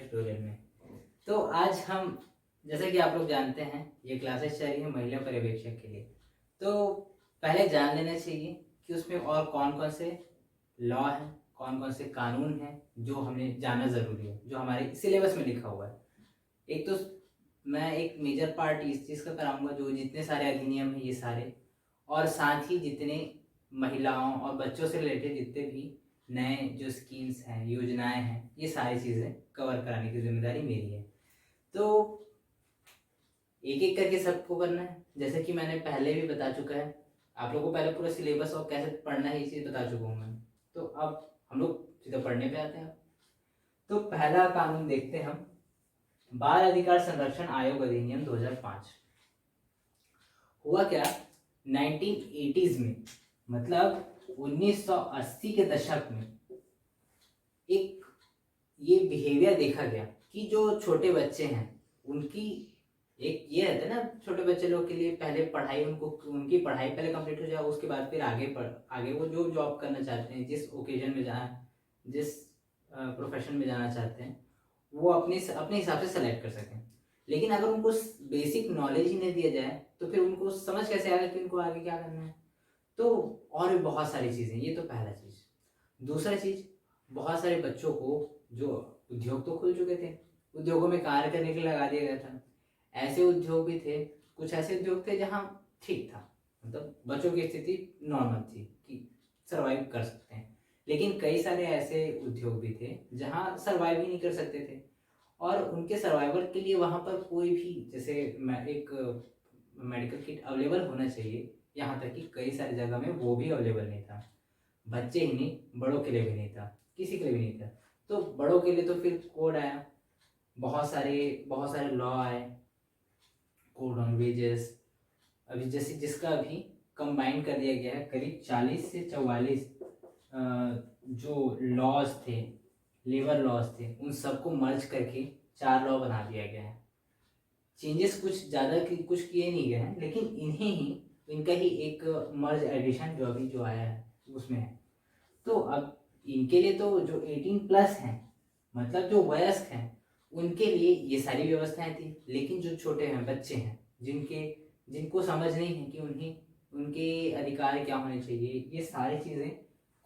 Tutorial में। तो आज हम, जैसे कि आप लोग जानते हैं, ये क्लासेस चल रही है महिला पर्यवेक्षक के लिए। तो पहले जान लेना चाहिए कि उसमें और कौन कौन से लॉ हैं, कौन कौन से कानून हैं जो हमें जानना ज़रूरी है, जो हमारे सिलेबस में लिखा हुआ है। एक तो मैं एक मेजर पार्ट इस चीज़ का कराऊंगा, जो जितने सारे अधिनियम हैं ये सारे, और साथ ही जितने महिलाओं और बच्चों से रिलेटेड जितने भी नए जो स्कीम्स हैं, योजनाएं हैं, ये सारी चीज़ें कवर कराने की जिम्मेदारी मेरी है। तो एक एक करके सबको करना है, जैसे कि मैंने पहले भी बता चुका है आप लोगों को। पहले पूरा सिलेबस और कैसे पढ़ना है ये चीज़ बता चुका हूँ मैं। तो अब हम लोग सीधा पढ़ने पे आते हैं। तो पहला कानून देखते हैं हम, बाल अधिकार संरक्षण आयोग अधिनियम 2005। हुआ क्या, 1980s में, मतलब 1980 के दशक में एक ये बिहेवियर देखा गया कि जो छोटे बच्चे हैं उनकी एक ये रहता है ना, छोटे बच्चे लोग के लिए पहले पढ़ाई, उनको उनकी पढ़ाई पहले कंप्लीट हो जाए, उसके बाद फिर आगे वो जो जॉब करना चाहते हैं, जिस ओकेजन में जाना, जिस प्रोफेशन में जाना चाहते हैं, वो अपने अपने हिसाब से सेलेक्ट कर सकें। लेकिन अगर उनको बेसिक नॉलेज ही नहीं दिया जाए तो फिर उनको समझ कैसे आएगा कि उनको आगे क्या करना है। तो और भी बहुत सारी चीज़ें, ये तो पहला चीज़। दूसरा चीज़, बहुत सारे बच्चों को जो उद्योग तो खुल चुके थे, उद्योगों में कार्य करने के लिए लगा दिया गया था। ऐसे उद्योग भी थे, कुछ ऐसे उद्योग थे जहाँ ठीक था, मतलब बच्चों की स्थिति नॉर्मल थी कि सर्वाइव कर सकते हैं। लेकिन कई सारे ऐसे उद्योग भी थे जहाँ सर्वाइव ही नहीं कर सकते थे, और उनके सर्वाइवल के लिए वहाँ पर कोई भी, जैसे एक मेडिकल किट अवेलेबल होना चाहिए, यहाँ तक कि कई सारी जगह में वो भी अवेलेबल नहीं था। बच्चे ही नहीं, बड़ों के लिए भी नहीं था, किसी के लिए भी नहीं था। तो बड़ों के लिए तो फिर कोड आया, बहुत सारे लॉ आए, कोड ऑन वेजेस। अभी जैसे जिसका अभी कंबाइन कर दिया गया है, करीब 40 से 44 जो लॉज थे, लेबर लॉज थे, उन सबको मर्ज करके 4 लॉ बना दिया गया है। चेंजेस कुछ ज़्यादा कुछ किए नहीं गए हैं, लेकिन इनका ही एक मर्ज एडिशन जो अभी जो आया है उसमें है। तो अब इनके लिए तो जो 18+ हैं, मतलब जो वयस्क हैं, उनके लिए ये सारी व्यवस्थाएं थी। लेकिन जो छोटे हैं, बच्चे हैं, जिनको समझ नहीं है कि उन्हें उनके अधिकार क्या होने चाहिए, ये सारी चीज़ें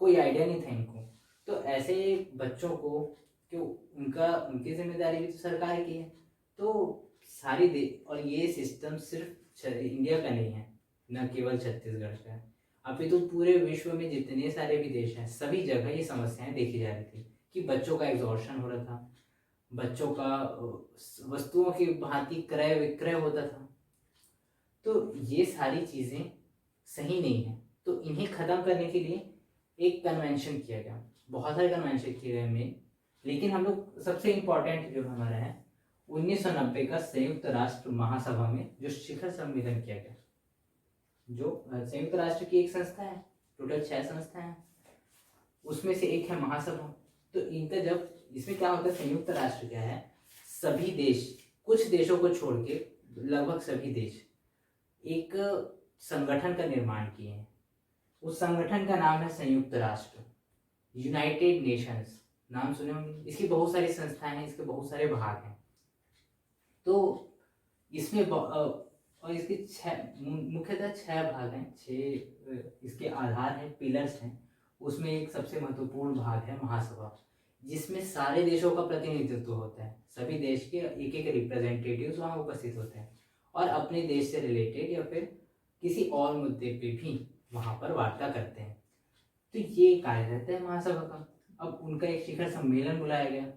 कोई आइडिया नहीं था इनको। तो ऐसे बच्चों को क्यों, उनकी जिम्मेदारी भी तो सरकार की है। तो और ये सिस्टम सिर्फ इंडिया का नहीं है, न केवल छत्तीसगढ़ का है। अभी तो पूरे विश्व में जितने सारे भी देश हैं, सभी जगह ये समस्याएं देखी जा रही थी कि बच्चों का एग्जॉर्शन हो रहा था, बच्चों का वस्तुओं की भांति क्रय विक्रय होता था। तो ये सारी चीज़ें सही नहीं है। तो इन्हें ख़त्म करने के लिए एक कन्वेंशन किया गया, बहुत सारे कन्वेंशन किए गए में, लेकिन हम लोग सबसे इम्पोर्टेंट जो हमारा है 1990 का संयुक्त राष्ट्र महासभा में जो शिखर सम्मेलन किया गया, जो संयुक्त राष्ट्र की एक संस्था है, टोटल 6 संस्थाएं हैं, उसमें से एक है महासभा। तो इनका जब इसमें क्या होता है, संयुक्त राष्ट्र क्या है, सभी देश, कुछ देशों को छोड़ के लगभग सभी देश एक संगठन का निर्माण किए हैं। उस संगठन का नाम है संयुक्त राष्ट्र, यूनाइटेड नेशंस। नाम सुने होंगे। इसकी बहुत सारी संस्थाएं हैं, इसके बहुत सारे भाग हैं। तो इसमें और इसके मुख्यतः 6 भाग हैं, 6 इसके आधार हैं, पिलर्स हैं। उसमें एक सबसे महत्वपूर्ण भाग है महासभा, जिसमें सारे देशों का प्रतिनिधित्व होता है। सभी देश के एक एक रिप्रेजेंटेटिव्स वहाँ उपस्थित होते हैं और अपने देश से रिलेटेड या फिर किसी और मुद्दे पे भी वहाँ पर वार्ता करते हैं। तो ये कार्य रहता है महासभा का। अब उनका एक शिखर सम्मेलन बुलाया गया,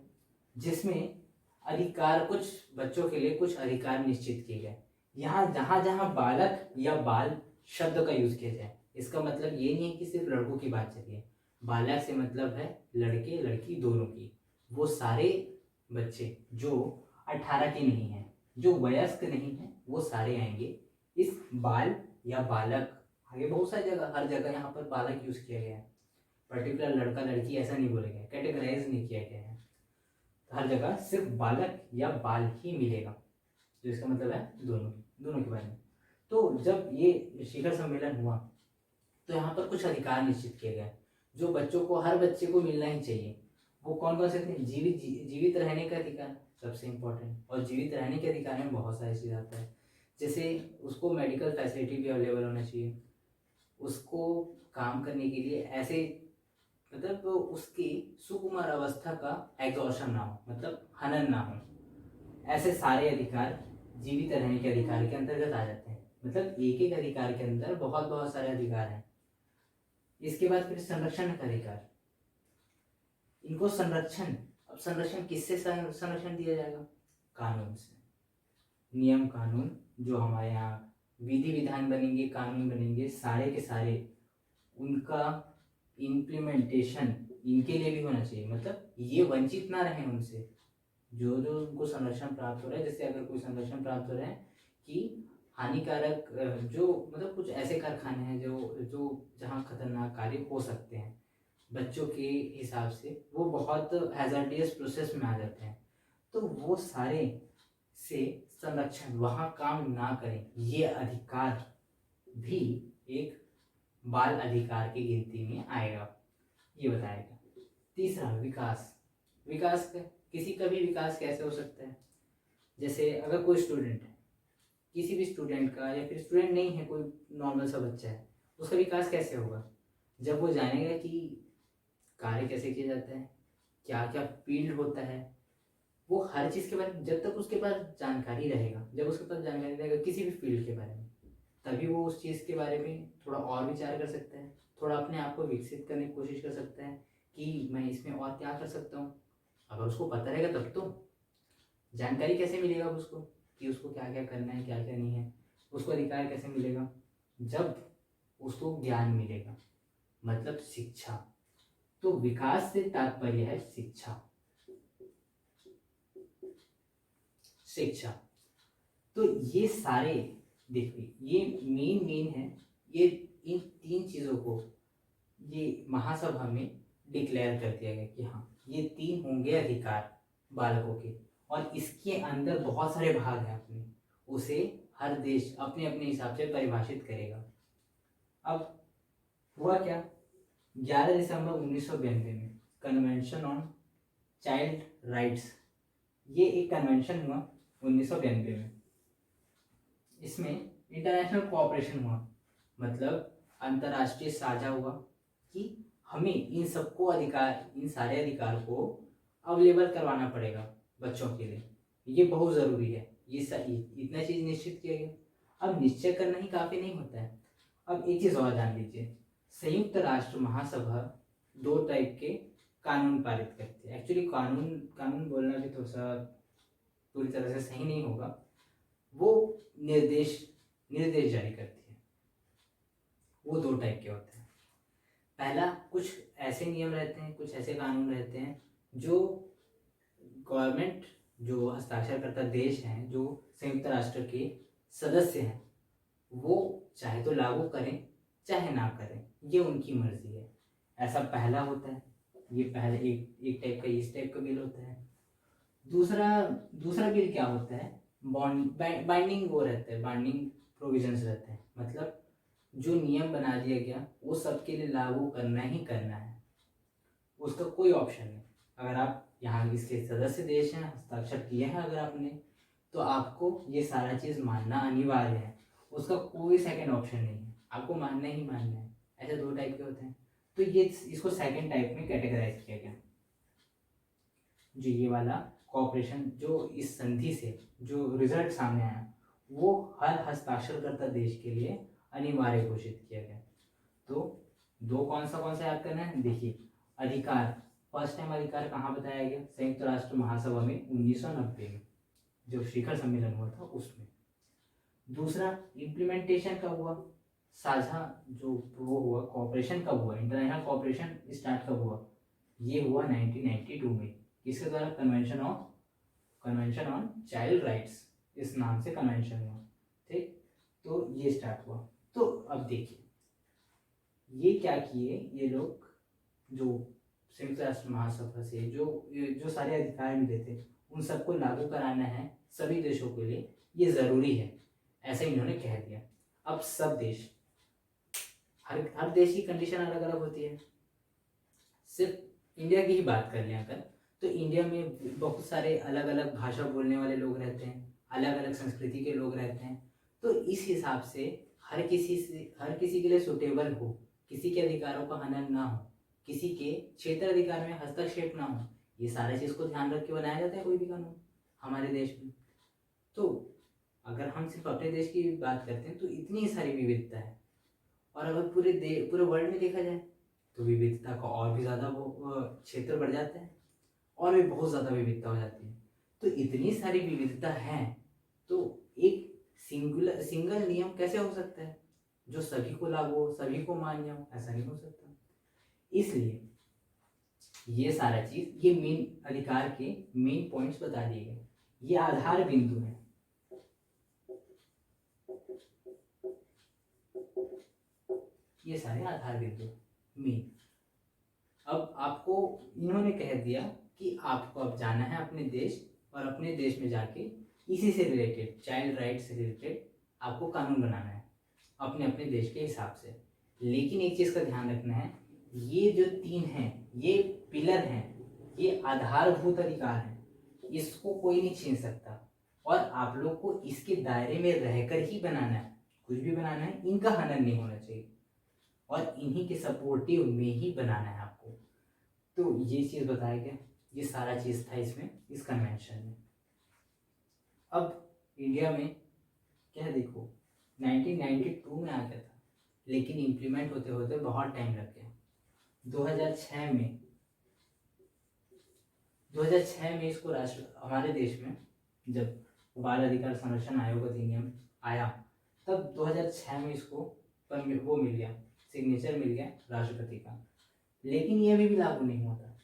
जिसमें अधिकार, कुछ बच्चों के लिए कुछ अधिकार निश्चित किए गए। यहाँ जहाँ जहाँ बालक या बाल शब्द का यूज किया जाए, इसका मतलब ये नहीं है कि सिर्फ लड़कों की बात चल रही है। बालक से मतलब है लड़के लड़की दोनों की। वो सारे बच्चे जो 18 के नहीं हैं, जो वयस्क नहीं है, वो सारे आएंगे इस बाल या बालक। आगे बहुत सारी जगह, हर जगह यहाँ पर बालक यूज किया गया है, पर्टिकुलर लड़का लड़की ऐसा नहीं बोला गया, कैटेगराइज नहीं किया गया है। हर जगह सिर्फ बालक या बाल ही मिलेगा, जो इसका मतलब है दोनों के बारे में। तो जब ये शिखर सम्मेलन हुआ तो यहाँ पर कुछ अधिकार निश्चित किए गए जो बच्चों को, हर बच्चे को मिलना ही चाहिए। वो कौन कौन से थे? जीवित रहने का अधिकार सबसे इम्पोर्टेंट, और जीवित रहने के अधिकार में बहुत सारी चीज़ आता है, जैसे उसको मेडिकल फैसिलिटी भी अवेलेबल होना चाहिए, उसको काम करने के लिए ऐसे मतलब उसकी सुकुमार अवस्था का एग्जॉशन ना हो, मतलब हनन ना हो, ऐसे सारे अधिकार जीवित रहने के अधिकार के अंतर्गत आ जाते हैं। मतलब एक एक अधिकार के अंदर बहुत बहुत सारे अधिकार हैं। इसके बाद फिर संरक्षण का अधिकार, इनको संरक्षण, अब संरक्षण किससे संरक्षण दिया जाएगा? कानून से। नियम कानून जो हमारे यहाँ विधि विधान बनेंगे, कानून बनेंगे, सारे के सारे उनका इम्प्लीमेंटेशन इनके लिए भी होना चाहिए। मतलब ये वंचित ना रहें उनसे, जो जो उनको संरक्षण प्राप्त हो रहा है। जैसे अगर कोई संरक्षण प्राप्त हो रहा है कि हानिकारक जो मतलब कुछ ऐसे कारखाने हैं जो जो जहाँ खतरनाक कार्य हो सकते हैं बच्चों के हिसाब से, वो बहुत हैजर्डियस प्रोसेस में आ जाते हैं, तो वो सारे से संरक्षण वहाँ काम ना करें, ये अधिकार भी एक बाल अधिकार की गिनती में आएगा, ये बताएगा। तीसरा विकास। विकास किसी का भी विकास कैसे हो सकता है? जैसे अगर कोई स्टूडेंट है, किसी भी स्टूडेंट का, या फिर स्टूडेंट नहीं है, कोई नॉर्मल सा बच्चा है, उसका विकास कैसे होगा? जब वो जानेगा कि कार्य कैसे किया जाता है, क्या क्या फील्ड होता है, वो हर चीज़ के बारे में, जब तक उसके पास जानकारी रहेगा, जब उसके पास जानकारी रहेगा किसी भी फील्ड के बारे में, तभी वो उस चीज़ के बारे में थोड़ा और विचार कर सकता है, थोड़ा अपने आप को विकसित करने की कोशिश कर सकता है कि मैं इसमें और क्या कर सकता हूँ। अगर उसको पता रहेगा तब तो। जानकारी कैसे मिलेगा उसको कि उसको क्या क्या करना है, क्या क्या नहीं है? उसको अधिकार कैसे मिलेगा? जब उसको ज्ञान मिलेगा, मतलब शिक्षा। तो विकास से तात्पर्य है शिक्षा। शिक्षा तो ये सारे देखिए, ये मेन है। ये इन तीन चीज़ों को ये महासभा में डिक्लेयर कर दिया गया कि हाँ, ये तीन होंगे अधिकार बालकों के, और इसके अंदर बहुत सारे भाग हैं अपने, उसे हर देश अपने अपने हिसाब से परिभाषित करेगा। अब हुआ क्या, 11 दिसंबर 1992 में कन्वेंशन ऑन चाइल्ड राइट्स, ये एक कन्वेंशन हुआ 1992 में। इसमें इंटरनेशनल कोऑपरेशन हुआ, मतलब अंतर्राष्ट्रीय साझा हुआ कि हमें इन सबको अधिकार, इन सारे अधिकार को अवेलेबल करवाना पड़ेगा बच्चों के लिए, ये बहुत ज़रूरी है। ये इतना चीज़ निश्चित किया गया। अब निश्चय करना ही काफ़ी नहीं होता है। अब एक चीज़ और जान लीजिए, संयुक्त राष्ट्र महासभा 2 टाइप के कानून पारित करती है। एक्चुअली कानून बोलना भी थोड़ा सा पूरी तरह से सही नहीं होगा, वो निर्देश जारी करती है। वो 2 टाइप के होते हैं। पहला, कुछ ऐसे नियम रहते हैं, कुछ ऐसे कानून रहते हैं जो गवर्नमेंट, जो हस्ताक्षरकर्ता देश हैं, जो संयुक्त राष्ट्र के सदस्य हैं, वो चाहे तो लागू करें चाहे ना करें, ये उनकी मर्जी है। ऐसा पहला होता है, ये पहले एक टाइप का इस टाइप का बिल होता है। दूसरा बिल क्या होता है, बाइंडिंग वो रहता है, बाइंडिंग प्रोविजंस रहते हैं। मतलब जो नियम बना दिया गया वो सबके लिए लागू करना ही करना है, उसका कोई ऑप्शन नहीं। अगर आप यहाँ इसके सदस्य देश हैं, हस्ताक्षर किए हैं अगर आपने, तो आपको ये सारा चीज़ मानना अनिवार्य है, उसका कोई सेकंड ऑप्शन नहीं है, आपको मानना ही मानना है। ऐसे 2 टाइप के होते हैं, तो ये इसको सेकंड टाइप में कैटेगराइज किया गया। जो ये वाला कॉपरेशन, जो इस संधि से जो रिजल्ट सामने आया, वो हर हस्ताक्षरकर्ता देश के लिए अनिवार्य घोषित किया गया। तो कौन सा याद करना है, देखिए। अधिकार, फर्स्ट टाइम अधिकार कहाँ बताया गया, संयुक्त राष्ट्र महासभा में 1990 में, जो शिखर सम्मेलन हुआ था उसमें। दूसरा, इम्प्लीमेंटेशन कब हुआ, साझा जो वो हुआ, कॉपरेशन कब हुआ, इंटरनेशनल कॉपरेशन स्टार्ट कब हुआ, ये हुआ 1992 में। किसके द्वारा, कन्वेंशन ऑन चाइल्ड राइट्स, इस नाम से कन्वेंशन हुआ, ठीक। तो ये स्टार्ट हुआ। तो अब देखिए ये क्या किए ये लोग, जो संयुक्त राष्ट्र महासभा से जो सारे अधिकार मिले थे, उन सबको लागू कराना है सभी देशों के लिए, ये ज़रूरी है, ऐसे इन्होंने कह दिया। अब सब देश, हर देश की कंडीशन अलग अलग होती है। सिर्फ इंडिया की ही बात कर लें अगर, तो इंडिया में बहुत सारे अलग अलग भाषा बोलने वाले लोग रहते हैं, अलग अलग संस्कृति के लोग रहते हैं। तो इस हिसाब से हर किसी के लिए सुटेबल हो, किसी के अधिकारों का हनन ना हो, किसी के क्षेत्र अधिकार में हस्तक्षेप ना हो, ये सारे चीज़ को ध्यान रख के बनाया जाता है कोई भी कानून हमारे देश में। तो अगर हम सिर्फ अपने देश की बात करते हैं तो इतनी सारी विविधता है, और अगर पूरे वर्ल्ड में देखा जाए तो विविधता का और भी ज़्यादा वो क्षेत्र बढ़ जाता है, और भी बहुत ज़्यादा विविधता हो जाती है। तो इतनी सारी विविधता है, तो एक सिंगल नियम कैसे हो सकता है जो सभी को लागू हो, सभी को मान्य हो? ऐसा नहीं हो सकता। इसलिए ये सारा चीज़, ये मेन अधिकार के मेन पॉइंट्स बता दिए गए, ये आधार बिंदु है। ये सारे आधार बिंदु मेन। अब आपको इन्होंने कह दिया कि आपको अब जाना है अपने देश, और अपने देश में जाके इसी से रिलेटेड, चाइल्ड राइट से रिलेटेड आपको कानून बनाना है अपने अपने देश के हिसाब से। लेकिन एक चीज़ का ध्यान रखना है, ये जो 3 हैं, ये पिलर हैं, ये आधारभूत अधिकार हैं, इसको कोई नहीं छीन सकता, और आप लोग को इसके दायरे में रहकर ही बनाना है। कुछ भी बनाना है, इनका हनन नहीं होना चाहिए, और इन्हीं के सपोर्टिव में ही बनाना है आपको। तो ये चीज़ बताया गया, ये सारा चीज़ था इसमें, इस कन्वेंशन में। अब इंडिया में क्या देखो, 1992 में आ गया था, लेकिन इम्प्लीमेंट होते होते बहुत टाइम लग गया। 2006 में इसको हमारे देश में जब बाल अधिकार संरक्षण आयोग अधिनियम आया, तब 2006 में इसको वो मिल गया, सिग्नेचर मिल गया राष्ट्रपति का। लेकिन ये अभी भी लागू नहीं हुआ था।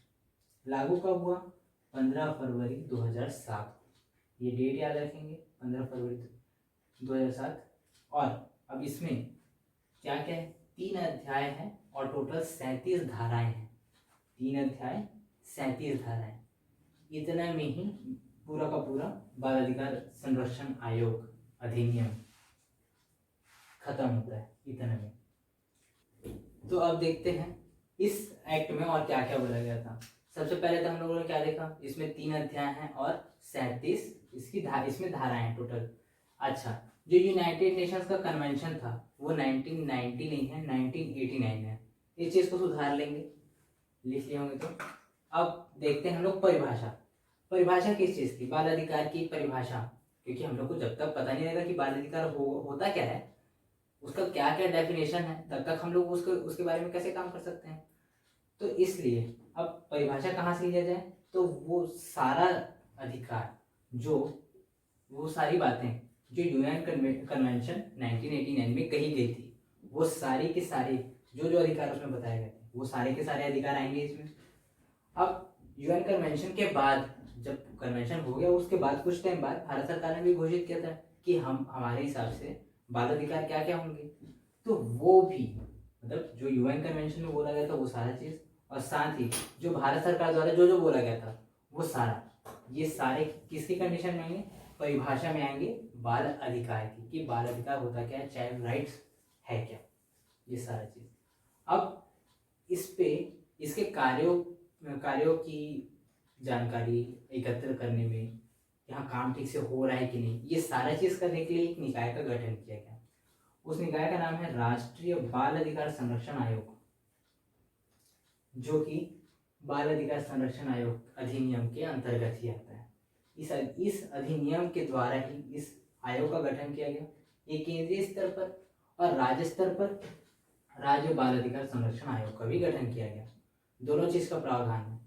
लागू कब हुआ? 15 फरवरी 2007। ये डेट याद रखेंगे, 15 फरवरी 2007। और अब इसमें क्या क्या है? 3 अध्याय हैं और टोटल 37 धाराएं हैं। 3 अध्याय, 37 धाराएं। इतना में ही पूरा का पूरा बाल अधिकार संरक्षण आयोग अधिनियम खत्म होता है, इतना में। तो अब देखते हैं इस एक्ट में और क्या क्या बोला गया था। सबसे पहले तो हम लोगों ने क्या देखा, इसमें 3 अध्याय हैं और 37 इसमें धाराएं हैं टोटल। अच्छा, जो यूनाइटेड नेशंस का कन्वेंशन था वो 1990 नहीं है, 1989 है। इस चीज़ को सुधार लेंगे, लिख लिए होंगे तो। अब देखते हैं हम लोग परिभाषा किस चीज़ की? बाल अधिकार की परिभाषा, क्योंकि हम लोग को जब तक पता नहीं रहेगा कि बाल अधिकार होता क्या है, उसका क्या क्या डेफिनेशन है, तब तक हम लोग उसके बारे में कैसे काम कर सकते हैं। तो इसलिए अब परिभाषा कहाँ से लिया जाए, तो वो सारा अधिकार, वो सारी बातें जो यूएन कन्वेंशन 1989 में कही गई थी, वो सारी के सारे जो अधिकार उसमें बताए गए थे, वो सारे के सारे अधिकार आएंगे इसमें। अब यूएन कन्वेंशन के बाद, जब कन्वेंशन हो गया, उसके बाद कुछ टाइम बाद भारत सरकार ने भी घोषित किया था कि हमारे हिसाब से बाल अधिकार क्या क्या होंगे। तो वो भी, मतलब जो यूएन कन्वेंशन में बोला गया था वो सारा चीज़, और साथ ही जो भारत सरकार द्वारा जो बोला गया था वो सारा, ये सारे किसकी कंडीशन में आएंगे? परिभाषा में आएंगे बाल अधिकार की, कि बाल अधिकार होता क्या है, चाइल्ड राइट्स है क्या, ये सारा चीज़। अब इस पे इसके कार्यों की जानकारी एकत्र करने में, यहाँ काम ठीक से हो रहा है कि नहीं, ये सारा चीज़ करने के लिए एक निकाय का गठन किया गया। उस निकाय का नाम है राष्ट्रीय बाल अधिकार संरक्षण आयोग, जो कि बाल अधिकार संरक्षण आयोग अधिनियम के अंतर्गत ही आता है। इस अधिनियम के द्वारा ही इस आयोग का गठन किया गया। ये केंद्रीय स्तर पर और राज्य स्तर पर राज्य बाल अधिकार संरक्षण आयोग का भी गठन किया गया। दोनों चीज का प्रावधान है।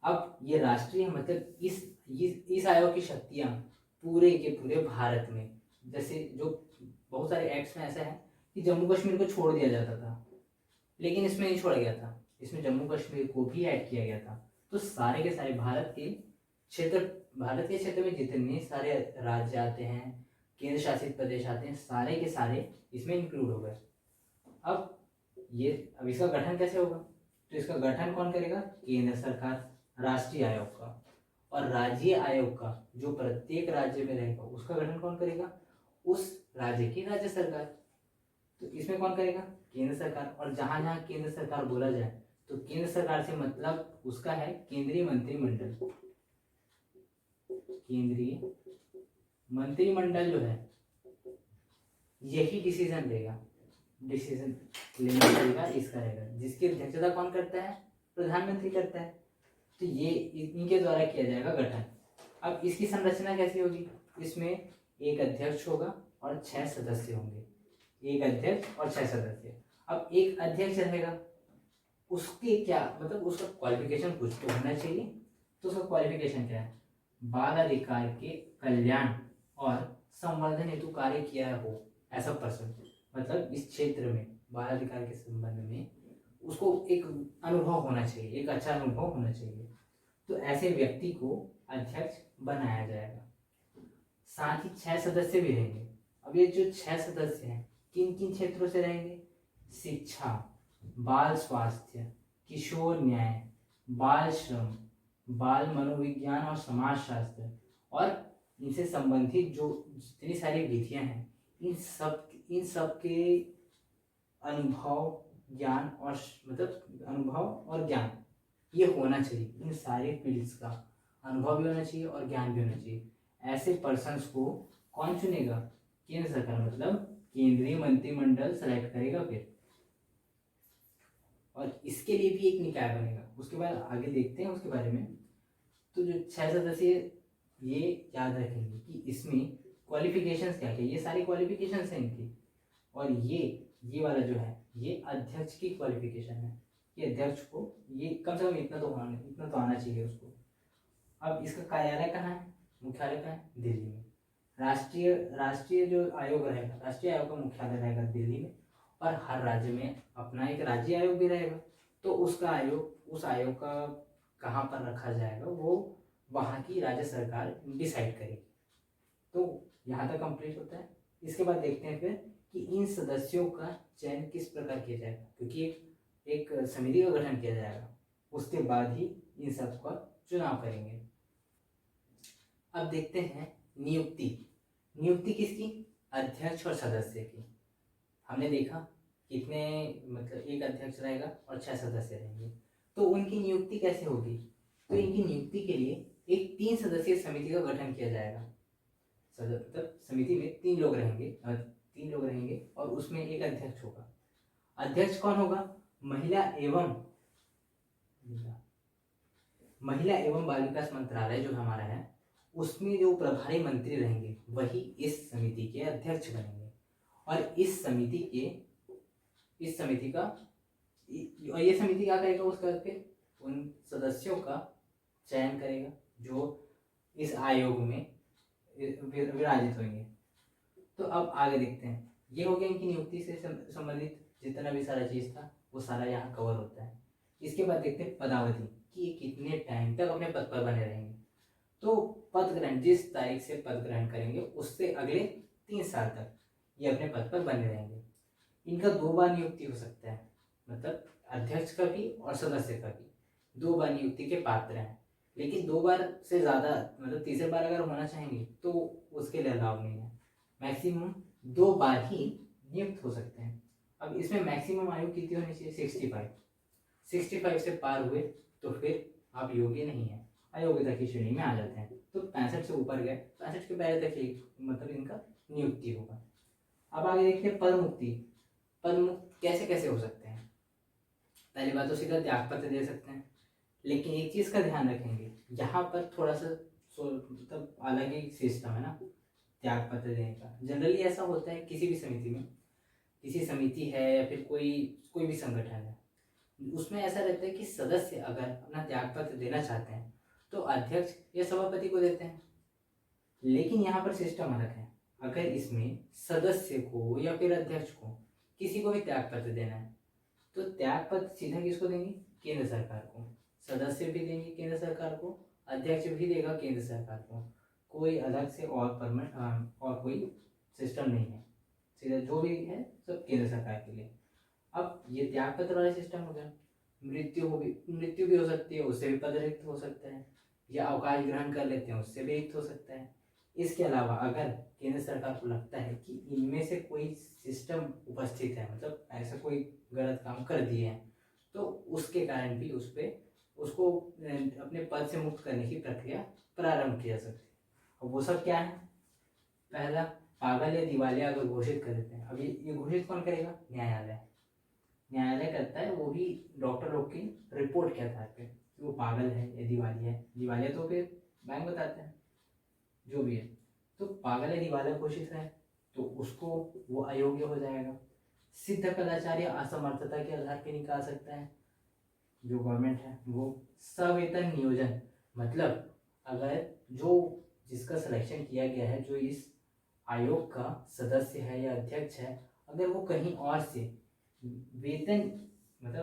अब ये राष्ट्रीय, मतलब इस आयोग की शक्तियां पूरे के पूरे भारत में, जैसे जो बहुत सारे एक्ट्स में ऐसा है कि जम्मू कश्मीर को छोड़ दिया जाता था, लेकिन इसमें नहीं छोड़ा गया था, इसमें जम्मू कश्मीर को भी ऐड किया गया था। तो सारे के सारे भारत के क्षेत्र में जितने सारे राज्य आते हैं, केंद्र शासित प्रदेश आते हैं, सारे के सारे इसमें इंक्लूड हो गए। अब इसका गठन कैसे होगा? तो इसका गठन कौन करेगा? केंद्र सरकार, राष्ट्रीय आयोग का। और राज्य आयोग का जो प्रत्येक राज्य में रहेगा उसका गठन कौन करेगा? उस राज्य की राज्य सरकार। तो इसमें कौन करेगा? केंद्र सरकार। और जहां जहां केंद्र सरकार बोला जाए तो केंद्र सरकार से मतलब उसका है केंद्रीय मंत्रिमंडल। केंद्रीय मंत्रिमंडल जो है यही डिसीजन लेगा, डिसीजन लेने का इसका रहेगा, जिसकी अध्यक्षता कौन करता है? प्रधानमंत्री करता है। तो ये इनके द्वारा किया जाएगा गठन। अब इसकी संरचना कैसी होगी? इसमें एक अध्यक्ष होगा और 6 सदस्य होंगे। एक अध्यक्ष और 6 सदस्य। अब एक अध्यक्ष रहेगा, उसके क्या मतलब उसका क्वालिफिकेशन कुछ तो होना चाहिए। तो उसका क्वालिफिकेशन क्या है? बाल अधिकार के कल्याण और संवर्धन हेतु कार्य किया हो ऐसा पर्सन, मतलब इस क्षेत्र में बाल अधिकार के संबंध में उसको एक अनुभव होना चाहिए, एक अच्छा अनुभव होना चाहिए। तो ऐसे व्यक्ति को अध्यक्ष बनाया जाएगा। साथ ही 6 सदस्य भी रहेंगे। अब ये जो 6 सदस्य हैं किन किन क्षेत्रों से रहेंगे? शिक्षा, बाल स्वास्थ्य, किशोर न्याय, बाल श्रम, बाल मनोविज्ञान और समाज शास्त्र, और इनसे संबंधित जो जितनी सारी विधियां हैं इन सब के अनुभव ज्ञान और मतलब अनुभव और ज्ञान ये होना चाहिए। इन सारे फील्ड्स का अनुभव भी होना चाहिए और ज्ञान भी होना चाहिए। ऐसे पर्सन्स को कौन चुनेगा? केंद्र सरकार, मतलब केंद्रीय मंत्रिमंडल सेलेक्ट करेगा फिर, और इसके लिए भी एक निकाय बनेगा। उसके बाद आगे देखते हैं उसके बारे में। तो जो 6 सदस्य ये याद रखेंगे कि इसमें क्वालिफिकेशंस क्या क्या, ये सारी क्वालिफिकेशंस हैं इनकी। और ये वाला जो है ये अध्यक्ष की क्वालिफिकेशन है कि अध्यक्ष को ये कम से कम इतना तो आना चाहिए उसको। अब इसका कार्यालय कहाँ है? मुख्यालय कहाँ है? दिल्ली में। राष्ट्रीय जो आयोग रहेगा, राष्ट्रीय आयोग का मुख्यालय रहेगा दिल्ली में, और हर राज्य में अपना एक राज्य आयोग भी रहेगा। तो उस आयोग का कहाँ पर रखा जाएगा वो वहाँ की राज्य सरकार डिसाइड करेगी। तो यहाँ तक कंप्लीट होता है। इसके बाद देखते हैं फिर कि इन सदस्यों का चयन किस प्रकार किया जाएगा, क्योंकि एक समिति का गठन किया जाएगा, उसके बाद ही इन सब का चुनाव करेंगे। अब देखते हैं नियुक्ति किसकी? अध्यक्ष और सदस्य की। हमने देखा कितने मतलब एक अध्यक्ष रहेगा और 6 सदस्य रहेंगे। तो उनकी नियुक्ति कैसे होगी? तो इनकी नियुक्ति के लिए एक 3 सदस्यीय समिति का गठन किया जाएगा। मतलब समिति में 3 लोग रहेंगे और उसमें एक अध्यक्ष होगा। अध्यक्ष कौन होगा? महिला एवं बाल विकास मंत्रालय जो हमारा है उसमें जो प्रभारी मंत्री रहेंगे वही इस समिति के अध्यक्ष बनेंगे। और ये समिति क्या करेगा? उसका फिर उन सदस्यों का चयन करेगा जो इस आयोग में विराजित होंगे। तो अब आगे देखते हैं। ये हो गया इनकी नियुक्ति से संबंधित जितना भी सारा चीज था वो सारा यहाँ कवर होता है। इसके बाद देखते हैं पदावधि कि ये कितने टाइम तक अपने पद पर बने रहेंगे। तो पद ग्रहण, जिस तारीख से पद ग्रहण करेंगे उससे अगले 3 साल तक ये अपने पद पर बने रहेंगे। इनका 2 बार नियुक्ति हो सकता है, मतलब अध्यक्ष का भी और सदस्य का भी 2 बार नियुक्ति के पात्र हैं। लेकिन 2 बार से ज़्यादा मतलब तीसरे बार अगर होना चाहेंगे तो उसके लिए अलाउ नहीं है। मैक्सिमम 2 बार ही नियुक्त हो सकते हैं। अब इसमें मैक्सिमम आयु कितनी होनी चाहिए? 65 से पार हुए तो फिर आप योग्य नहीं है, अयोग्यता की श्रेणी में आ जाते हैं। तो 65 से ऊपर गए, 65 के पहले तक ही मतलब इनका नियुक्ति होगा। अब आगे देखते हैं पद मुक्त कैसे कैसे हो सकते हैं। पहली बात तो सीधा त्याग पत्र दे सकते हैं, लेकिन एक चीज का ध्यान रखेंगे, यहाँ पर थोड़ा सा मतलब अलग ही सिस्टम है ना त्याग पत्र देने का। जनरली ऐसा होता है किसी भी समिति में, किसी समिति है या फिर कोई भी संगठन है, उसमें ऐसा रहता है कि सदस्य अगर अपना त्याग पत्र देना चाहते हैं तो अध्यक्ष या सभापति को देते हैं। लेकिन यहाँ पर सिस्टम अलग है। अगर इसमें सदस्य को या फिर अध्यक्ष को किसी को भी त्याग पत्र देना है तो त्याग पत्र सीधा किसको देंगे? केंद्र सरकार को। सदस्य भी देंगे केंद्र सरकार को, अध्यक्ष भी देगा केंद्र सरकार को। कोई अलग से और कोई सिस्टम नहीं है, सीधा जो भी है सब केंद्र सरकार के लिए। अब ये त्याग पत्र वाला सिस्टम हो गया। मृत्यु भी हो सकती है, उससे भी पद रिक्त हो सकता है, या अवकाश ग्रहण कर लेते हैं उससे भी रिक्त हो सकता है। इसके अलावा अगर केंद्र सरकार को लगता है कि इनमें से कोई सिस्टम उपस्थित है, मतलब ऐसा कोई गलत काम कर दिए हैं, तो उसके कारण भी उसको अपने पद से मुक्त करने की प्रक्रिया प्रारंभ की जा सकती है। और वो सब क्या है? पहला, पागल या दिवालिया अगर घोषित कर देते हैं। अब ये घोषित कौन करेगा? न्यायालय। न्यायालय करता है, वो भी डॉक्टर लोग की रिपोर्ट के आधार पे कि वो पागल है या दिवालिया है। दिवालिया तो फिर बैंक बताते हैं, जो भी है। तो पागल या दिवालिया घोषित है तो उसको वो अयोग्य हो जाएगा। सिद्ध कदाचार या असमर्थता के आधार पे निकाल सकता है जो गवर्नमेंट है वो। सवेतन नियोजन, मतलब अगर जिसका सिलेक्शन किया गया है, जो इस आयोग का सदस्य है या अध्यक्ष है, अगर वो कहीं और से वेतन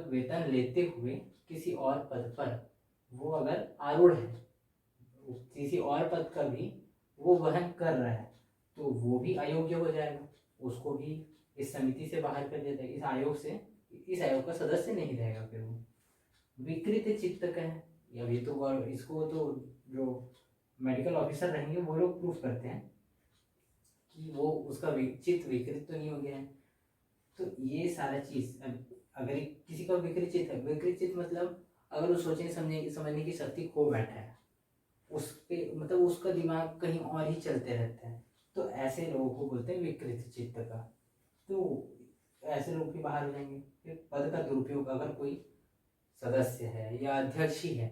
वेतन लेते हुए किसी और पद पर वो अगर आरूढ़ है, किसी और पद का भी वो वहन कर रहा है, तो वो भी अयोग्य हो जाएगा। उसको भी इस समिति से बाहर कर दिया जाएगा, इस आयोग का सदस्य नहीं रहेगा फिर वो। विकृत चित्त का है, अब ये तो इसको तो जो मेडिकल ऑफिसर रहेंगे वो लोग प्रूफ करते हैं कि वो उसका चित्त विकृत तो नहीं हो गया है। तो ये सारा चीज, अगर किसी का विकृत चित्त मतलब अगर वो सोचने समझने की शक्ति खो बैठा है, उस पे उसका दिमाग कहीं और ही चलते रहता है, तो ऐसे लोगों को बोलते हैं विकृत चित्त का। तो ऐसे लोग भी बाहर हो जाएंगे। फिर पद का दुरुपयोग, अगर कोई सदस्य है या अध्यक्ष ही है,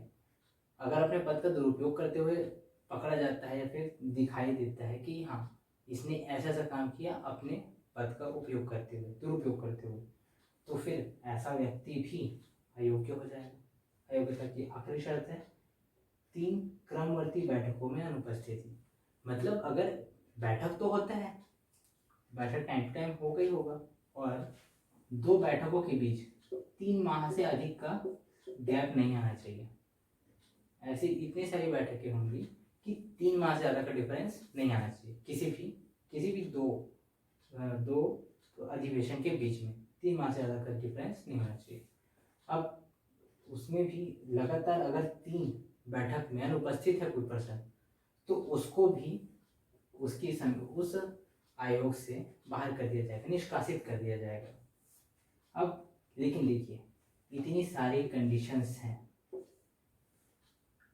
अगर अपने पद का दुरुपयोग करते हुए पकड़ा जाता है या फिर दिखाई देता है कि हाँ इसने ऐसा ऐसा काम किया अपने पद का उपयोग करते हुए, दुरुपयोग करते हुए, तो फिर ऐसा व्यक्ति भी अयोग्य हो जाएगा। अयोग्यता की आखिरी शर्त है 3 क्रमवर्ती बैठकों में अनुपस्थिति। मतलब अगर बैठक तो होता है, बैठक टाइम टू टाइम हो गई होगा, और 2 बैठकों के बीच 3 माह से अधिक का गैप नहीं आना चाहिए। ऐसी इतनी सारी बैठकें होंगी कि 3 माह से ज़्यादा का डिफरेंस नहीं आना चाहिए किसी भी दो अधिवेशन के बीच में 3 माह से ज़्यादा का डिफरेंस नहीं होना चाहिए। अब उसमें भी लगातार अगर 3 बैठक में अनुपस्थित है कोई पर्सन, तो उसको भी उस आयोग से बाहर कर दिया जाएगा, निष्कासित कर दिया जाएगा। अब लेकिन देखिए, इतनी सारी कंडीशंस हैं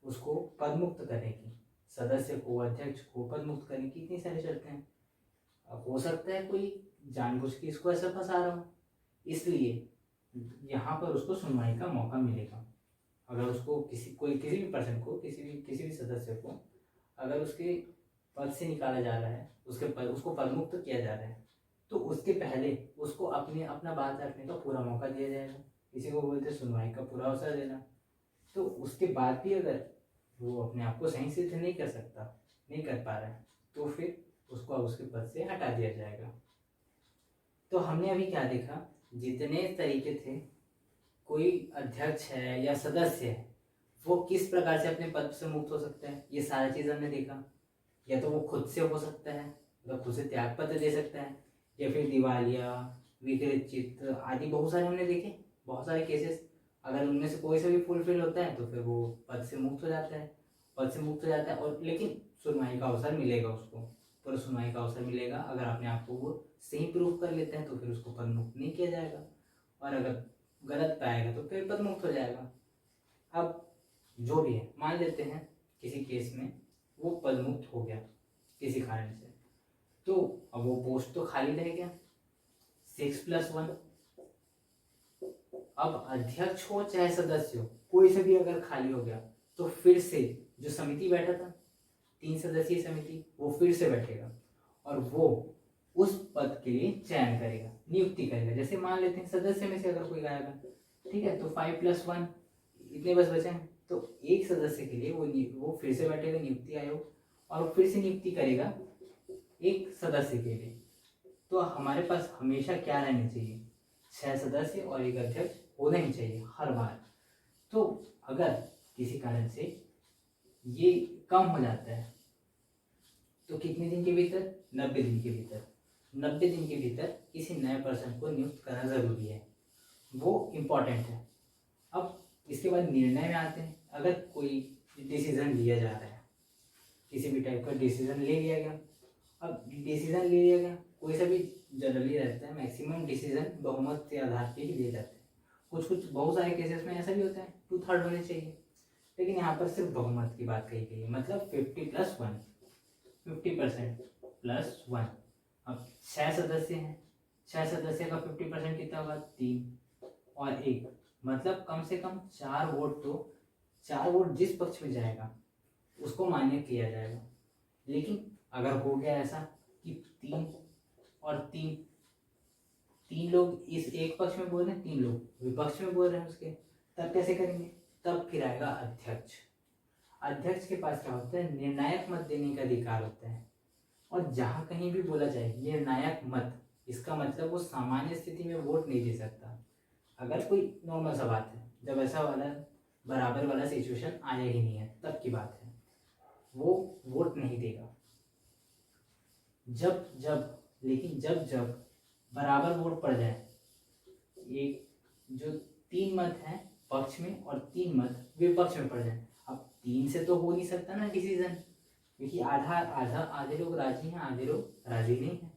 उसको पद मुक्त करने की, सदस्य को, अध्यक्ष को पद मुक्त करने की इतनी सारी शर्तें हैं। अब हो सकता है कोई जानबूझ के इसको ऐसा फंसा रहा हो, इसलिए यहाँ पर उसको सुनवाई का मौका मिलेगा। अगर उसको किसी भी पर्सन को, किसी भी सदस्य को अगर उसके पद से निकाला जा रहा है, उसको पद मुक्त किया जा रहा है, तो उसके पहले उसको अपना बात रखने का पूरा मौका दिया जाएगा। किसी को बोलते हैं सुनवाई का पूरा अवसर देना। तो उसके बाद भी अगर वो अपने आप को सही सिद्ध नहीं कर पा रहा है, तो फिर उसको उसके पद से हटा दिया जाएगा। तो हमने अभी क्या देखा, जितने तरीके थे, कोई अध्यक्ष है या सदस्य है वो किस प्रकार से अपने पद से मुक्त हो सकता है, ये सारा चीज़ हमने देखा। या तो वो खुद से हो सकता है, मतलब खुद से त्याग पत्र दे सकता है, या फिर दिवालिया, विकृत चित्त आदि बहुत सारे हमने देखे, बहुत सारे केसेस। अगर उनमें से कोई सा भी फुलफिल होता है तो फिर वो पद से मुक्त हो जाता है। और लेकिन सुनवाई का अवसर मिलेगा उसको, पर सुनवाई का अवसर मिलेगा। अगर अपने आप को वो सही प्रूफ कर लेते हैं तो फिर उसको पद मुक्त नहीं किया जाएगा, और अगर गलत पाएगा तो फिर पद मुक्त हो जाएगा। अब जो भी है, मान लेते हैं किसी केस में वो पद मुक्त हो गया किसी कारण से, तो अब वो पोस्ट तो खाली रह गया 6+1। अब अध्यक्ष हो चाहे सदस्य हो, कोई से भी अगर खाली हो गया तो फिर से जो समिति बैठा था 3 सदस्यीय समिति, वो फिर से बैठेगा और वो उस पद के लिए चयन करेगा, नियुक्ति करेगा। जैसे मान लेते हैं सदस्य में से अगर कोई गायब है, ठीक है, तो 5+1 इतने बस बचे हैं, तो एक सदस्य के लिए वो फिर से बैठेगा नियुक्ति आयोग, और फिर से नियुक्ति करेगा एक सदस्य के लिए। तो हमारे पास हमेशा क्या रहना चाहिए, 6 सदस्य और एक अध्यक्ष होना ही चाहिए हर बार। तो अगर किसी कारण से ये कम हो जाता है तो कितने दिन के भीतर, 90 दिन के भीतर, 90 दिन के भीतर किसी नए पर्सन को नियुक्त करना जरूरी है, वो इम्पोर्टेंट है। अब इसके बाद निर्णय में आते हैं। अगर कोई डिसीजन लिया जा रहा है, किसी भी टाइप का डिसीजन ले लिया गया, अब डिसीजन ले लिया गया, कोई सा भी जनरली रहता है, मैक्सिमम डिसीजन बहुमत के आधार पे ही लिए जाते हैं। कुछ कुछ बहुत सारे केसेस में ऐसा भी होता है 2/3 होने चाहिए, लेकिन यहाँ पर सिर्फ बहुमत की बात कही गई है, मतलब 50+1, 50% प्लस 1। अब 6 सदस्य हैं, 6 सदस्य का 50% कितना होगा, 3 और 1, मतलब कम से कम 4 वोट, तो 4 वोट जिस पक्ष में जाएगा उसको मान्य किया जाएगा। लेकिन अगर हो गया ऐसा कि 3 और 3, 3 लोग इस एक पक्ष में बोल रहे हैं, 3 लोग विपक्ष में बोल रहे हैं उसके, तब कैसे करेंगे, तब फिर आएगा अध्यक्ष। अध्यक्ष के पास क्या होता है, निर्णायक मत देने का अधिकार होता है। और जहाँ कहीं भी बोला जाए निर्णायक मत, इसका मतलब वो सामान्य स्थिति में वोट नहीं दे सकता। अगर कोई नॉर्मल सा बात है, जब ऐसा वाला बराबर वाला सिचुएशन आया ही नहीं है तब की बात है, वो वोट नहीं देगा। लेकिन जब जब बराबर वोट पड़ जाए, एक जो 3 मत हैं पक्ष में और 3 मत विपक्ष में पड़ जाए, अब 3 से तो हो नहीं सकता ना डिसीजन, क्योंकि आधा आधा, आधे लोग राजी हैं, आधे लोग राजी नहीं हैं।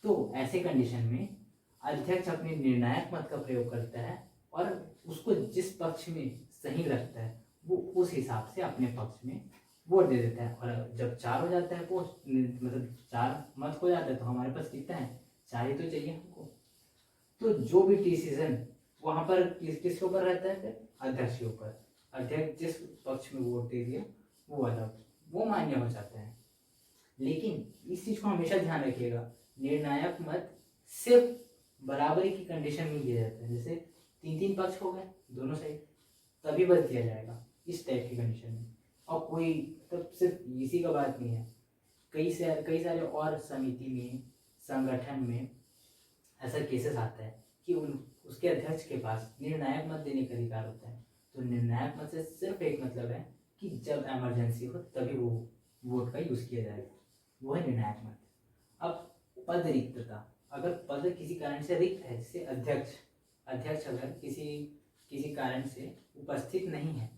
तो ऐसे कंडीशन में अध्यक्ष अपने निर्णायक मत का प्रयोग करता है और उसको जिस पक्ष में सही लगता है वो उस हिसाब से अपने पक्ष में वोट दे देता है। और जब 4 हो जाता है पोस्ट, मतलब 4 मत हो जाता है, तो हमारे पास कितना है, 4 ही तो चाहिए हमको। तो जो भी डिसीजन वहां पर किसके ऊपर रहता है, फिर अध्यक्ष के ऊपर। अध्यक्ष जिस पक्ष में वोट दे दिया वो वाला वो मान्य हो जाता है। लेकिन इस चीज को हमेशा ध्यान रखिएगा, निर्णायक मत सिर्फ बराबरी की कंडीशन में दिया जाता है, जैसे 3-3 पक्ष हो गए दोनों साइड, तभी बस दिया जाएगा इस टाइप की कंडीशन में। और कोई तब सिर्फ इसी का बात नहीं है, कई सारे और समिति में, संगठन में ऐसा केसेस आता है कि उसके अध्यक्ष के पास निर्णायक मत देने का अधिकार होता है। तो निर्णायक मत से सिर्फ एक मतलब है कि जब इमरजेंसी हो तभी वो वोट का यूज किया जाएगा, वो है निर्णायक मत। अब पद रिक्तता, अगर पद किसी कारण से रिक्त है, जैसे अध्यक्ष अगर किसी कारण से उपस्थित नहीं है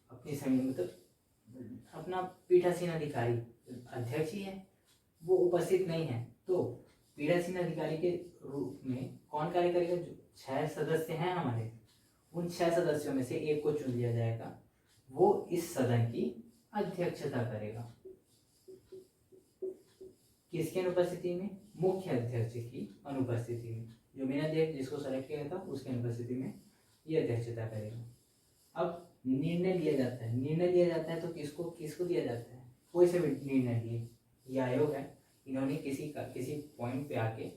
अपनी समिति, मतलब अपना पीठासीन अधिकारी अध्यक्ष ही है, वो उपस्थित नहीं है, तो पीठासीन अधिकारी के रूप में कौन कार्य करेगा, जो 6 सदस्य हैं हमारे, उन 6 सदस्यों में से एक को चुन लिया जाएगा, वो इस सदन की अध्यक्षता करेगा। किसकी अनुपस्थिति में, मुख्य अध्यक्ष की अनुपस्थिति में, जो मेन अध्यक्ष जिसको सेलेक्ट किया था उसकी अनुपस्थिति में ये अध्यक्षता करेगा। अब निर्णय लिया जाता है तो किसको दिया जाता है, कोई से भी निर्णय लिए, ये आयोग है, इन्होंने किसी पॉइंट पे आके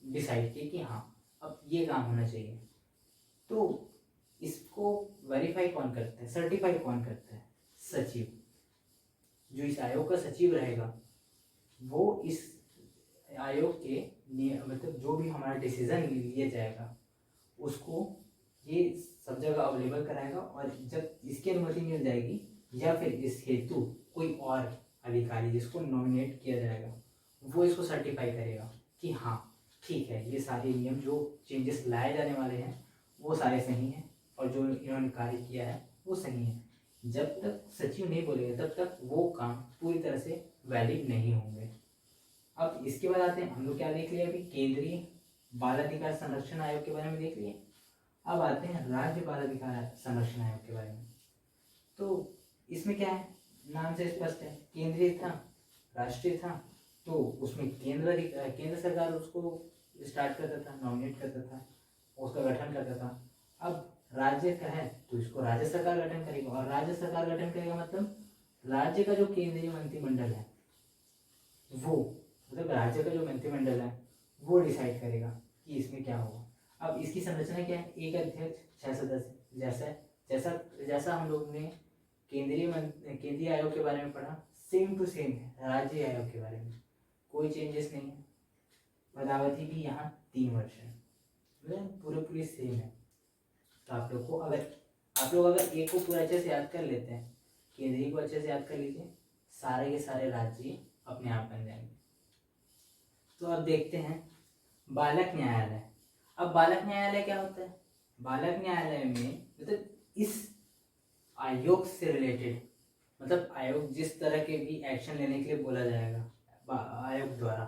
डिसाइड किया कि हाँ अब ये काम होना चाहिए, तो इसको वेरीफाई कौन करता है, सर्टिफाई कौन करता है, सचिव। जो इस आयोग का सचिव रहेगा वो इस आयोग के मतलब जो भी हमारा डिसीजन लिया जाएगा उसको ये सब जगह अवेलेबल कराएगा, और जब इसकी अनुमति मिल जाएगी या फिर इस हेतु कोई और अधिकारी जिसको नॉमिनेट किया जाएगा वो इसको सर्टिफाई करेगा कि हाँ ठीक है, ये सारे नियम जो चेंजेस लाए जाने वाले हैं वो सारे सही हैं और जो इन्होंने कार्य किया है वो सही है। जब तक सचिव नहीं बोलेगा तब तक वो काम पूरी तरह से वैलिड नहीं होंगे। अब इसके बाद आते हैं, हम लोग क्या देख लिया अभी, केंद्रीय बाल अधिकार संरक्षण आयोग के बारे में देख लिए। अब आते हैं राज्य बाल अधिकार संरक्षण आयोग के बारे में। तो इसमें क्या है, नाम से स्पष्ट है, केंद्रीय था, राष्ट्रीय था, तो उसमें केंद्र सरकार उसको स्टार्ट करता था, नॉमिनेट करता था, उसका गठन करता था। अब राज्य का है तो इसको राज्य सरकार गठन करेगा, और राज्य सरकार गठन करेगा मतलब राज्य का जो केंद्रीय मंत्रिमंडल है वो, मतलब राज्य का जो मंत्रिमंडल है वो डिसाइड करेगा कि इसमें क्या होगा। अब इसकी संरचना क्या है, एक अध्यक्ष 6 सदस्य, जैसा हम लोग ने केंद्रीय आयोग के बारे में पढ़ा, सेम टू सेम है राज्य आयोग के बारे में, कोई चेंजेस नहीं है। पदावधि भी यहाँ 3 वर्ष है, मतलब पूरी सेम है। तो आप लोग अगर एक को पूरा अच्छे से याद कर लेते हैं, केंद्रीय को अच्छे से याद कर लीजिए, सारे के सारे राज्य अपने आप बन जाएंगे। तो अब देखते हैं बालक न्यायालय। अब बालक न्यायालय क्या होता है, बालक न्यायालय में मतलब इस आयोग से रिलेटेड, मतलब आयोग जिस तरह के भी एक्शन लेने के लिए बोला जाएगा आयोग द्वारा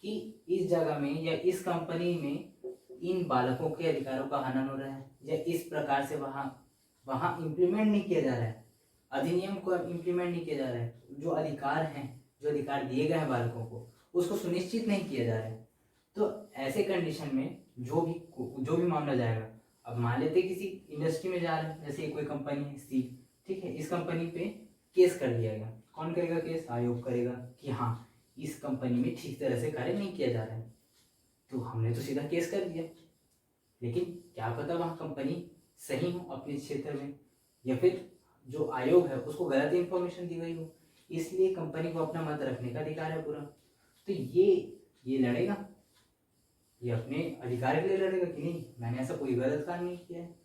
कि इस जगह में या इस कंपनी में इन बालकों के अधिकारों का हनन हो रहा है या इस प्रकार से वहाँ वहाँ इम्प्लीमेंट नहीं किया जा रहा है, अधिनियम को इम्प्लीमेंट नहीं किया जा रहा है, जो अधिकार हैं, जो अधिकार दिए गए हैं बालकों को, उसको सुनिश्चित नहीं किया जा रहा है। तो ऐसे कंडीशन में जो भी मामला जाएगा, अब मान लेते किसी इंडस्ट्री में जा रहा है, जैसे कोई कंपनी है सी, ठीक है, इस कंपनी पे केस कर दिया गया, कौन करेगा केस? आयोग करेगा कि हाँ इस कंपनी में ठीक तरह से कार्य नहीं किया जा रहा है। तो हमने तो सीधा केस कर दिया, लेकिन क्या पता वहाँ कंपनी सही हो अपने क्षेत्र में, या फिर जो आयोग है उसको गलत इंफॉर्मेशन दी गई हो, इसलिए कंपनी को अपना मत रखने का अधिकार है पूरा। तो ये लड़ेगा, ये अपने अधिकार के लिए लड़ेगा कि नहीं मैंने ऐसा कोई गलत काम नहीं किया है,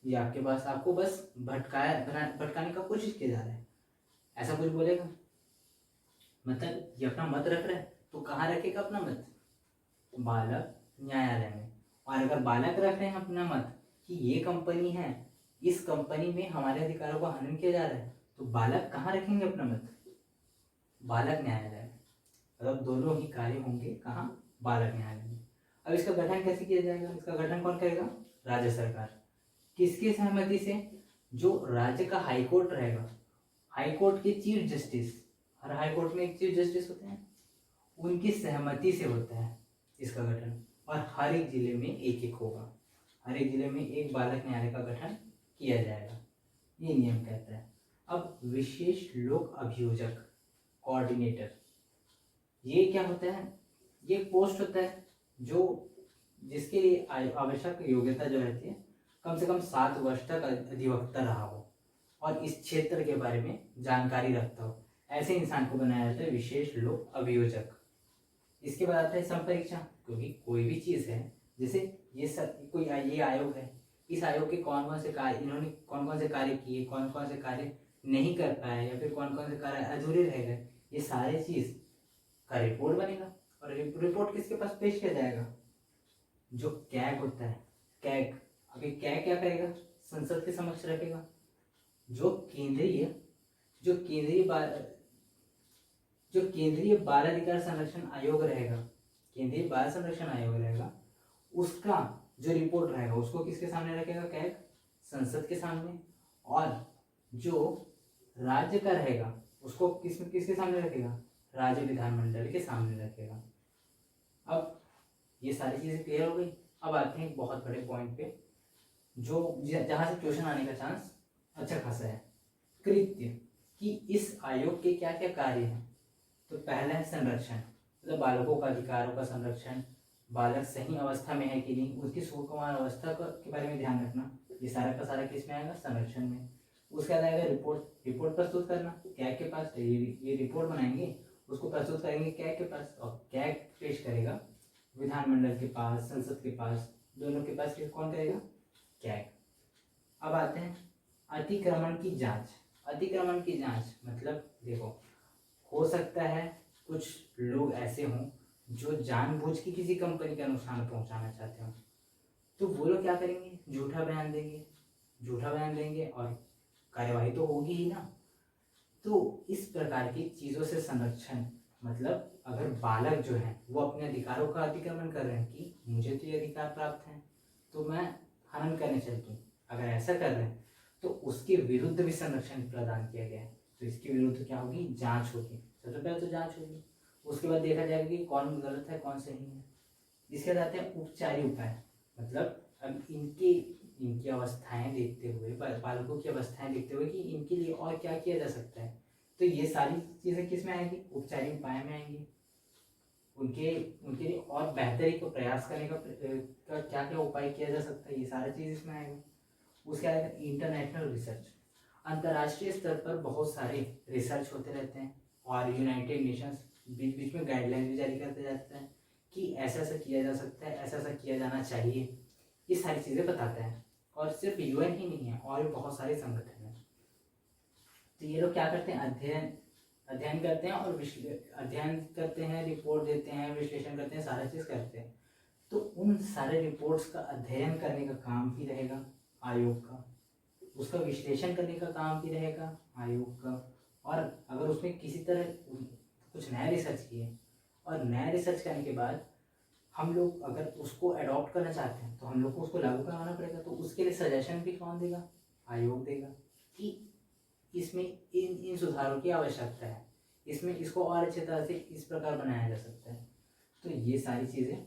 ये आपके पास आपको बस भटकाने का कोशिश किया जा रहा है, ऐसा कुछ बोलेगा? मतलब ये अपना मत रख रहा है, तो कहाँ रखेगा अपना मत? बालक न्यायालय में। और अगर बालक रख रहे हैं अपना मत कि ये कंपनी है, इस कंपनी में हमारे अधिकारों का हनन किया जा रहा है, तो बालक कहाँ रखेंगे अपना मत? बालक न्यायालय में। मतलब दोनों ही कार्य होंगे कहाँ? बालक न्यायालय में। अब इसका गठन कैसे किया जाएगा? इसका गठन कौन करेगा? राज्य सरकार। किसकी सहमति से? जो राज्य का हाई कोर्ट रहेगा, हाई कोर्ट के चीफ जस्टिस, हर हाई कोर्ट में एक चीफ जस्टिस होते हैं, उनकी सहमति से होता है इसका गठन। और हर एक जिले में एक एक होगा, हर एक जिले में एक बालक न्यायालय का गठन किया जाएगा, ये नियम कहता है। अब विशेष लोक अभियोजक कोऑर्डिनेटर, ये क्या होता है? ये पोस्ट होता है जो जिसके लिए आवश्यक योग्यता जो रहती है, कम से कम 7 वर्ष तक अधिवक्ता रहा हो और इस क्षेत्र के बारे में जानकारी रखता हो, ऐसे इंसान को बनाया जाता है विशेष लोक अभियोजक। इसके बाद आता है संपरीक्षा, क्योंकि कोई भी चीज़ है, जैसे ये आयोग है, इस आयोग के कौन कौन से कार्य, इन्होंने कौन कौन से कार्य किए, कौन कौन से कार्य नहीं कर पाए, या फिर कौन कौन से कार्य अधूरे रह गए, ये सारे चीज़ का रिपोर्ट बनेगा। और रिपोर्ट किसके पास पेश किया जाएगा? जो कैग होता है, कैग। अभी कैग क्या करेगा? संसद के समक्ष रखेगा। जो केंद्रीय बाल अधिकार संरक्षण आयोग रहेगा, केंद्रीय बाल संरक्षण आयोग रहेगा, उसका जो रिपोर्ट रहेगा उसको किसके सामने रखेगा? कैग। संसद के सामने। और जो राज्य का रहेगा उसको किसके सामने रखेगा? राज्य विधानमंडल के सामने रखेगा। अब ये सारी चीजें क्लियर हो गई। अब आते हैं एक बहुत बड़े पॉइंट पे, जो जहां से क्वेश्चन आने का चांस अच्छा खासा है। कृत्य, कि इस आयोग के क्या क्या कार्य हैं। तो पहला है संरक्षण, मतलब बालकों का अधिकारों का संरक्षण, बालक सही अवस्था में है कि नहीं, उसकी सुकुमार अवस्था के बारे में ध्यान रखना, ये सारा का सारा किस में आएगा? संरक्षण में। उसके बाद आएगा रिपोर्ट प्रस्तुत करना कैग के पास। ये रिपोर्ट बनाएंगे, उसको प्रस्तुत करेंगे कैग के पास, और कैग पेश करेगा विधानमंडल के पास, संसद के पास, दोनों के पास कौन करेगा? कैग। अब आते हैं अतिक्रमण की जांच। अतिक्रमण की जांच मतलब देखो, हो सकता है कुछ लोग ऐसे हों जो जानबूझ के किसी कंपनी का नुकसान पहुंचाना चाहते हो, तो वो लोग क्या करेंगे? झूठा बयान देंगे और कार्यवाही तो होगी ही ना। तो इस प्रकार की चीज़ों से संरक्षण, मतलब अगर बालक जो है वो अपने अधिकारों का अतिक्रमण कर रहे हैं कि मुझे तो ये अधिकार प्राप्त है तो मैं हनन करने चलता हूँ, अगर ऐसा कर रहे हैं तो उसके विरुद्ध भी संरक्षण प्रदान किया गया है। तो इसके विरुद्ध क्या होगी? जांच होगी। सबसे पहले तो जांच होगी, उसके बाद देखा जाएगा कि कौन गलत है कौन सही है। इसके बाद आते हैं उपचारी उपाय, मतलब अब इनकी अवस्थाएं देखते हुए, बालकों की अवस्थाएं देखते हुए कि इनके लिए और क्या किया जा सकता है, तो ये सारी चीज़ें किस में आएंगी? उपचारी उपाय में आएंगी। उनके लिए और बेहतरी को प्रयास करने का क्या क्या उपाय किया जा सकता है, ये सारा चीज़ इसमें आएगा। उसके आएगा इंटरनेशनल रिसर्च, अंतर्राष्ट्रीय स्तर पर बहुत सारे रिसर्च होते रहते हैं और यूनाइटेड नेशंस बीच बीच में गाइडलाइन भी जारी करते जाते हैं कि ऐसा ऐसा किया जा सकता है, ऐसा ऐसा किया जाना चाहिए, ये सारी चीज़ें बताते हैं। और सिर्फ यूएन ही नहीं है, और भी बहुत सारे संगठन हैं। तो ये लोग क्या करते हैं? अध्ययन करते हैं और अध्ययन करते हैं, रिपोर्ट देते हैं, विश्लेषण करते हैं, सारा चीज़ करते हैं। तो उन सारे रिपोर्ट्स का अध्ययन करने का काम भी रहेगा आयोग का, उसका विश्लेषण करने का काम भी रहेगा आयोग का। और अगर उसमें किसी तरह कुछ नया रिसर्च किए और नया रिसर्च करने के बाद हम लोग अगर उसको अडॉप्ट करना चाहते हैं तो हम लोग को उसको लागू करवाना पड़ेगा। तो उसके लिए सजेशन भी कौन देगा? आयोग देगा कि इसमें इन इन सुधारों की आवश्यकता है, इसमें इसको और अच्छी तरह से इस प्रकार बनाया जा सकता है। तो ये सारी चीज़ें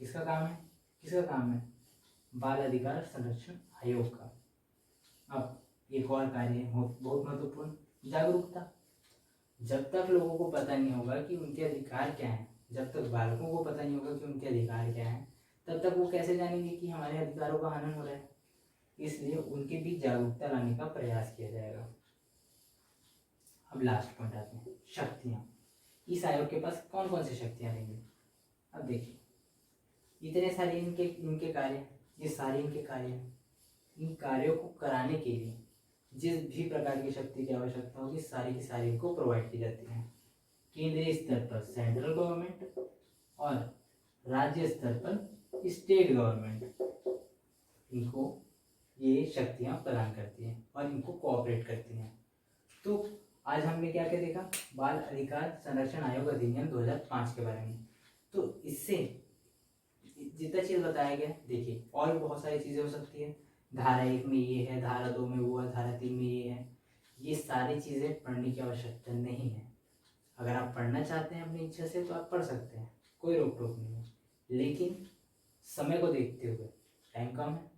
किसका काम है? किसका काम है? बाल अधिकार संरक्षण आयोग का। अब एक और कार्य है बहुत महत्वपूर्ण, जागरूकता। जब तक लोगों को पता नहीं होगा कि उनके अधिकार क्या हैं, जब तक बालकों को पता नहीं होगा कि उनके अधिकार क्या हैं, तब तक वो कैसे जानेंगे कि हमारे अधिकारों का हनन हो रहा है। इसलिए उनके बीच जागरूकता लाने का प्रयास किया जाएगा। अब लास्ट पॉइंट आते हैं, शक्तियाँ। इस आयोग के पास कौन कौन सी शक्तियाँ रहेंगी? अब देखिए, इतने सारे इनके इनके कार्य, ये सारे इनके कार्य हैं। इन कार्यों को कराने के लिए जिस भी प्रकार की शक्ति की आवश्यकता होगी, सारी की सारी इनको प्रोवाइड की जाती है। केंद्रीय स्तर पर सेंट्रल गवर्नमेंट और राज्य स्तर पर स्टेट गवर्नमेंट इनको ये शक्तियाँ प्रदान करती हैं और इनको कोऑपरेट करती हैं। तो आज हमने क्या क्या देखा? बाल अधिकार संरक्षण आयोग अधिनियम 2005 के बारे में। तो इससे जितना चीज़ बताया गया, देखिए और भी बहुत सारी चीज़ें हो सकती है। धारा 1 में ये है, धारा 2 में वो है, धारा 3 में ये है। ये सारी चीज़ें पढ़ने की आवश्यकता नहीं है। अगर आप पढ़ना चाहते हैं अपनी इच्छा से तो आप पढ़ सकते हैं, कोई रोक टोक नहीं है। लेकिन समय को देखते हुए, टाइम कम है,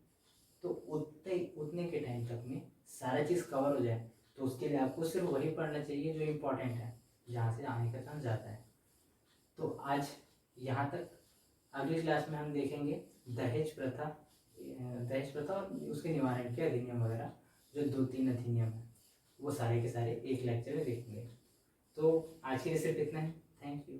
तो उतने के टाइम तक में सारा चीज़ कवर हो जाए, तो उसके लिए आपको सिर्फ वही पढ़ना चाहिए जो इम्पोर्टेंट है, जहाँ से आने का चांस ज़्यादा है। तो आज यहाँ तक। अगली क्लास में हम देखेंगे दहेज प्रथा और उसके निवारण के अधिनियम वगैरह, जो 2-3 अधिनियम है, वो सारे के सारे एक लेक्चर में देखेंगे। तो आज के लिए सिर्फ इतना ही। Thank you.